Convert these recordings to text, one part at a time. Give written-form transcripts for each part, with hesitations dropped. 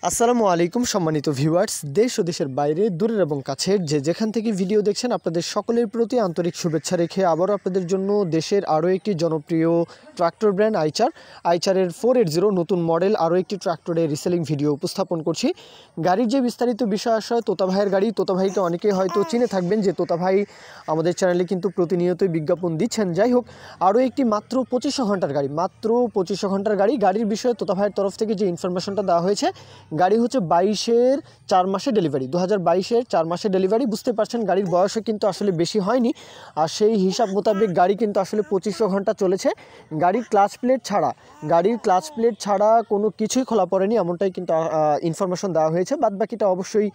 আসসালামু আলাইকুম সম্মানিত ভিউয়ার্স, দেশ ও দেশের বাইরে দূরের এবং কাছের যেখান থেকে ভিডিও দেখছেন আপনাদের সকলের প্রতি আন্তরিক শুভেচ্ছা রেখে আবারও আপনাদের জন্য দেশের আরও একটি জনপ্রিয় ট্রাক্টর ব্র্যান্ড আইচারের 480 নতুন মডেল আরও একটি ট্রাক্টরের রিসেলিং ভিডিও উপস্থাপন করছি। গাড়ির যে বিস্তারিত বিষয় আসয়, তোতা ভাইয়ের গাড়ি। তোতা ভাইকে অনেকেই হয়তো চিনে থাকবেন যে তোতা ভাই আমাদের চ্যানেলে কিন্তু প্রতিনিয়তই বিজ্ঞাপন দিচ্ছেন। যাই হোক, আরও একটি মাত্র 2500 ঘন্টার গাড়ি, মাত্র 2500 ঘন্টার গাড়ি। গাড়ির বিষয়ে তোতা ভাইয়ের তরফ থেকে যে ইনফরমেশনটা দেওয়া হয়েছে, গাড়ি হচ্ছে 22-এর 4 মাসে ডেলিভারি, 2022-এর 4 মাসে ডেলিভারি। বুঝতে পারছেন গাড়ির বয়সও কিন্তু আসলে বেশি হয়নি, আর সেই হিসাব মোতাবেক গাড়ি কিন্তু আসলে 2500 ঘন্টা চলেছে। গাড়ির ক্লাচ প্লেট ছাড়া কোনো কিছুই খোলা পড়েনি, এমনটাই কিন্তু ইনফরমেশন দেওয়া হয়েছে। বাদ বাকিটা অবশ্যই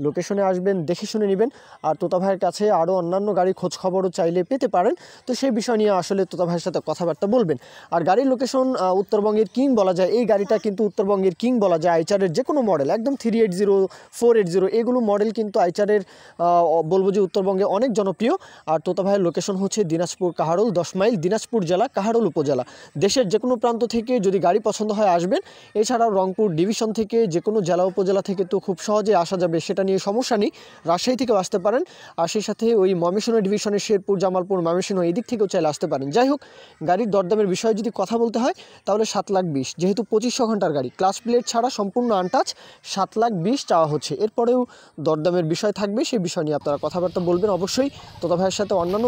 লোকেশনে আসবেন, দেখে শুনে নেবেন। আর তোতা ভাইয়ের কাছে আরও অন্যান্য গাড়ির খোঁজ খবরও চাইলে পেতে পারেন, তো সেই বিষয় নিয়ে আসলে তোতা ভাইয়ের সাথে কথাবার্তা বলবেন। আর গাড়ির লোকেশন উত্তরবঙ্গের কিং বলা যায়, এই গাড়িটা কিন্তু উত্তরবঙ্গের কিং বলা যায়। আইচারের যে কোনো মডেল, একদম 380, 480 এগুলো মডেল কিন্তু আইচারের বলবো যে উত্তরবঙ্গে অনেক জনপ্রিয়। আর তোতা ভাইয়ের লোকেশন হচ্ছে দিনাজপুর কাহারোল 10 মাইল, দিনাজপুর জেলা কাহারোল উপজেলা। দেশের যে কোনো প্রান্ত থেকে যদি গাড়ি পছন্দ হয় আসবেন। এছাড়াও রংপুর ডিভিশন থেকে যে কোনো জেলা উপজেলা থেকে তো খুব সহজে আসা যাবে, সেটা নিয়ে সমস্যা নেই। রাজশাহী থেকেও আসতে পারেন, আর সেই সাথে ওই ময়মনসিংহ ডিভিশনের শেরপুর, জামালপুর, ময়মনসিংহ এই দিক থেকেও চাইলে আসতে পারেন। যাই হোক, গাড়ির দরদামের বিষয়ে যদি কথা বলতে হয় তাহলে 7,20,000, যেহেতু 2500 ঘন্টার গাড়ি, ক্লাচ প্লেট ছাড়া সম্পূর্ণ আনটাচ, 7,20,000 চাওয়া হচ্ছে। এরপরেও দরদামের বিষয় থাকবে, সেই বিষয় নিয়ে আপনারা কথাবার্তা বলবেন। অবশ্যই তোতা ভাইয়ের সাথে অন্যান্য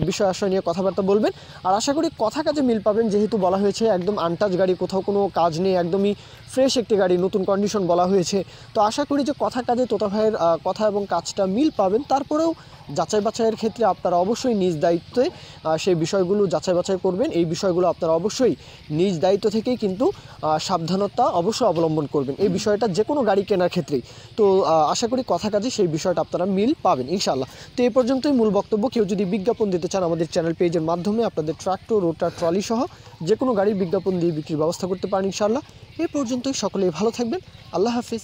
বিষয় আশয় নিয়ে কথাবার্তা বলবেন। আর আশা করি কথা কাজে মিল পাবেন, যেহেতু বলা হয়েছে একদম আনটাচ গাড়ি, কোথাও কোনো কাজ নেই, একদমই ফ্রেশ একটি গাড়ি, নতুন কন্ডিশন বলা হয়েছে। তো আশা করি যে কথা কাজে তোতা ভাইয়ের কথা এবং কাজটা মিল পাবেন। তারপরেও যাচাই বাছাইয়ের ক্ষেত্রে আপনারা অবশ্যই নিজ দায়িত্বে সেই বিষয়গুলো যাচাই বাছাই করবেন। এই বিষয়গুলো আপনারা অবশ্যই নিজ দায়িত্ব থেকেই কিন্তু সাবধানতা অবশ্যই অবলম্বন করবেন এই বিষয়টা যে কোনো গাড়ি কেনার ক্ষেত্রেই। তো আশা করি কথা কাজে সেই বিষয়টা আপনারা মিল পাবেন ইনশাআল্লাহ। তো এই পর্যন্তই মূল বক্তব্য। কেউ যদি বিজ্ঞাপন দিতে চান আমাদের চ্যানেল পেজের মাধ্যমে আপনাদের ট্রাক্টর, রোটার, ট্রলি সহ যে কোনো গাড়ির বিজ্ঞাপন দিয়ে বিক্রির ব্যবস্থা করতে পারেন ইনশাআল্লাহ। এই পর্যন্তই, সকলেই ভালো থাকবেন। আল্লাহ হাফিজ।